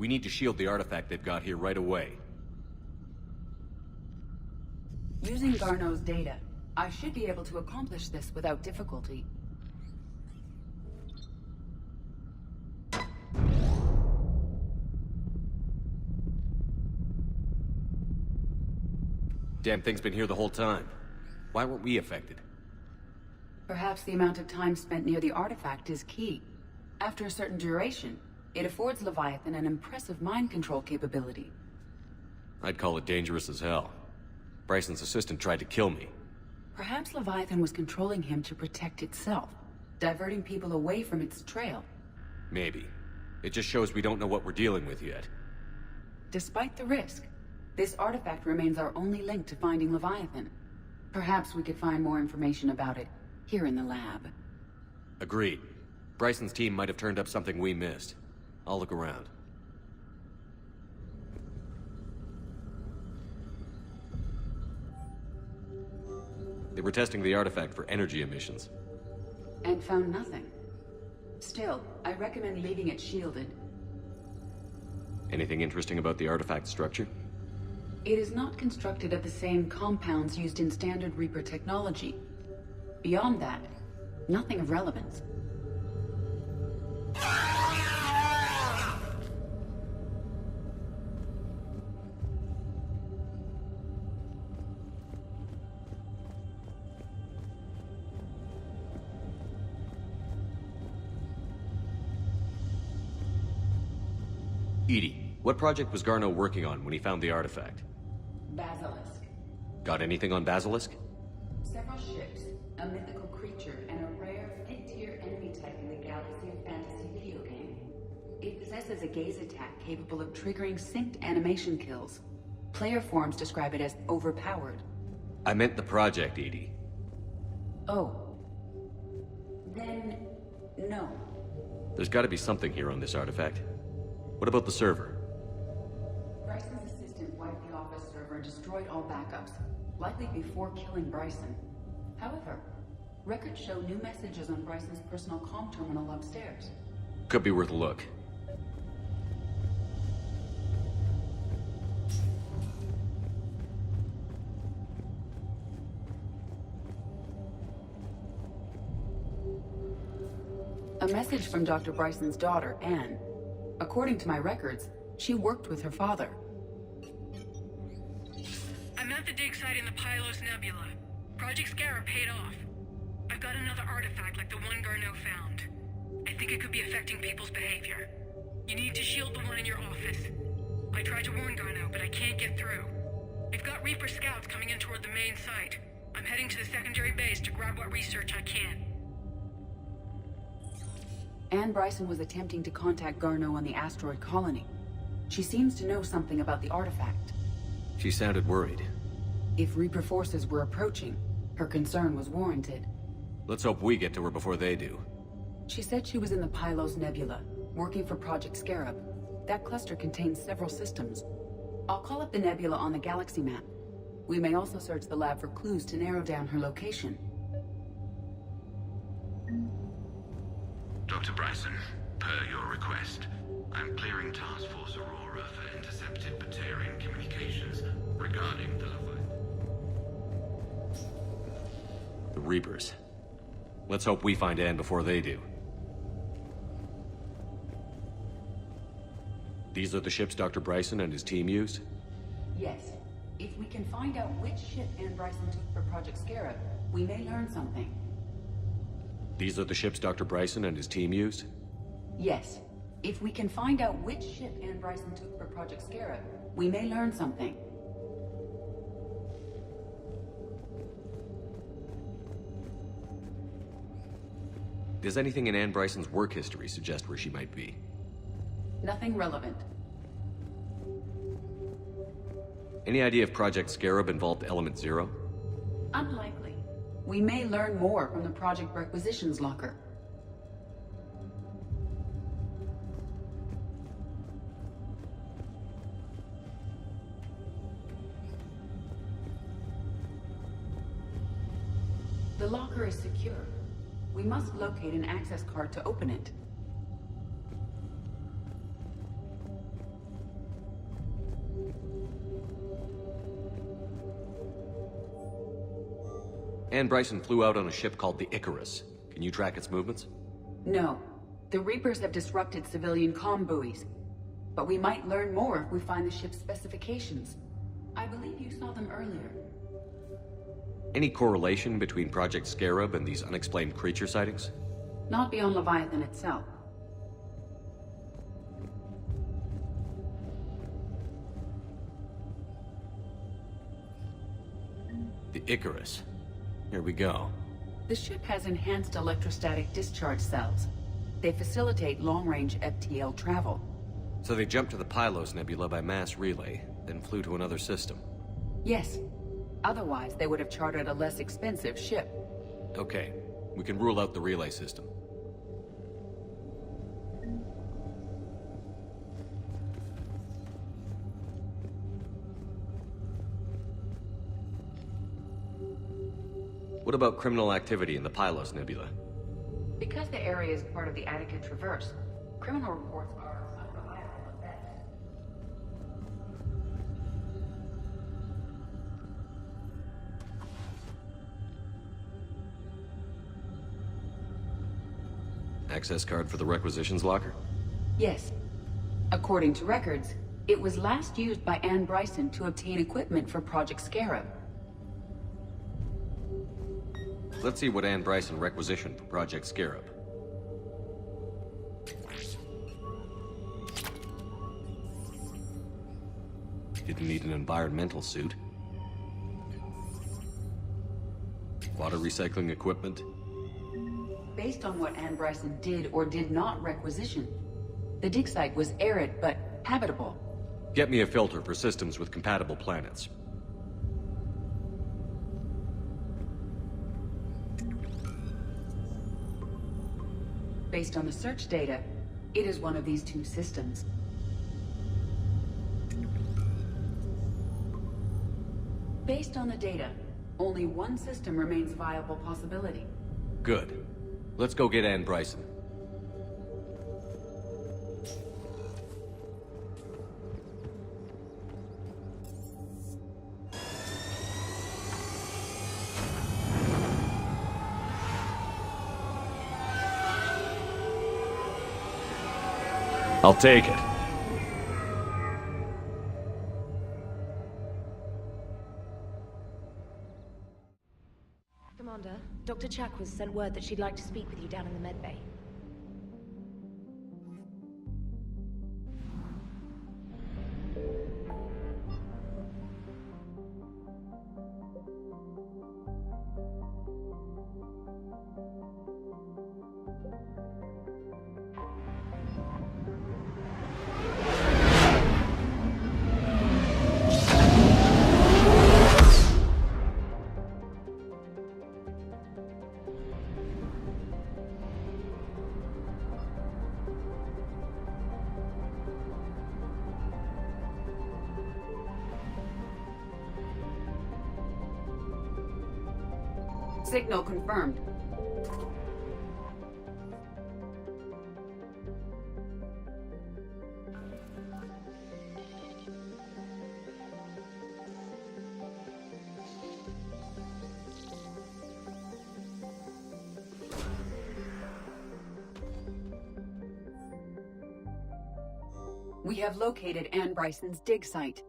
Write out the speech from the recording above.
We need to shield the artifact they've got here right away. Using Garneau's data, I should be able to accomplish this without difficulty. Damn thing's been here the whole time. Why weren't we affected? Perhaps the amount of time spent near the artifact is key. After a certain duration, it affords Leviathan an impressive mind control capability. I'd call it dangerous as hell. Bryson's assistant tried to kill me. Perhaps Leviathan was controlling him to protect itself, diverting people away from its trail. Maybe. It just shows we don't know what we're dealing with yet. Despite the risk, this artifact remains our only link to finding Leviathan. Perhaps we could find more information about it here in the lab. Agreed. Bryson's team might have turned up something we missed. I'll look around. They were testing the artifact for energy emissions. And found nothing. Still, I recommend leaving it shielded. Anything interesting about the artifact structure? It is not constructed of the same compounds used in standard Reaper technology. Beyond that, nothing of relevance. Edie, what project was Garneau working on when he found the artifact? Basilisk. Got anything on Basilisk? Several ships, a mythical creature, and a rare, mid-tier enemy type in the Galaxy of Fantasy video game. It possesses a gaze attack capable of triggering synced animation kills. Player forums describe it as overpowered. I meant the project, Edie. Oh. Then, no. There's gotta be something here on this artifact. What about the server? Bryson's assistant wiped the office server and destroyed all backups, likely before killing Bryson. However, records show new messages on Bryson's personal comm terminal upstairs. Could be worth a look. A message from Dr. Bryson's daughter, Anne. According to my records, she worked with her father. I'm at the dig site in the Pylos Nebula. Project Scarab paid off. I've got another artifact like the one Garneau found. I think it could be affecting people's behavior. You need to shield the one in your office. I tried to warn Garneau, but I can't get through. We've got Reaper scouts coming in toward the main site. I'm heading to the secondary base to grab what research I can. Anne Bryson was attempting to contact Garneau on the asteroid colony. She seems to know something about the artifact. She sounded worried. If Reaper forces were approaching, her concern was warranted. Let's hope we get to her before they do. She said she was in the Pylos Nebula, working for Project Scarab. That cluster contains several systems. I'll call up the nebula on the galaxy map. We may also search the lab for clues to narrow down her location. Dr. Bryson, per your request, I'm clearing Task Force Aurora for intercepted Batarian communications regarding the Leviathan. The Reapers. Let's hope we find Anne before they do. These are the ships Dr. Bryson and his team used? Yes. If we can find out which ship Anne Bryson took for Project Scarab, we may learn something. These are the ships Dr. Bryson and his team used? Yes. If we can find out which ship Anne Bryson took for Project Scarab, we may learn something. Does anything in Anne Bryson's work history suggest where she might be? Nothing relevant. Any idea if Project Scarab involved Element Zero? Unlikely. We may learn more from the Project Requisitions Locker. The locker is secure. We must locate an access card to open it. Ann Bryson flew out on a ship called the Icarus. Can you track its movements? No. The Reapers have disrupted civilian comm buoys. But we might learn more if we find the ship's specifications. I believe you saw them earlier. Any correlation between Project Scarab and these unexplained creature sightings? Not beyond Leviathan itself. The Icarus. Here we go. The ship has enhanced electrostatic discharge cells. They facilitate long-range FTL travel. So they jumped to the Pylos Nebula by mass relay, then flew to another system. Yes. Otherwise, they would have chartered a less expensive ship. Okay, we can rule out the relay system. What about criminal activity in the Pylos Nebula? Because the area is part of the Attica Traverse, criminal reports are unreliable at best. Access card for the requisitions locker? Yes. According to records, it was last used by Ann Bryson to obtain equipment for Project Scarab. Let's see what Ann Bryson requisitioned for Project Scarab. Didn't need an environmental suit. Water recycling equipment. Based on what Ann Bryson did or did not requisition, the dig site was arid but habitable. Get me a filter for systems with compatible planets. Based on the search data, it is one of these two systems. Based on the data, only one system remains a viable possibility. Good. Let's go get Ann Bryson. I'll take it. Commander, Dr. Chakwas sent word that she'd like to speak with you down in the medbay. Signal confirmed. We have located Ann Bryson's dig site.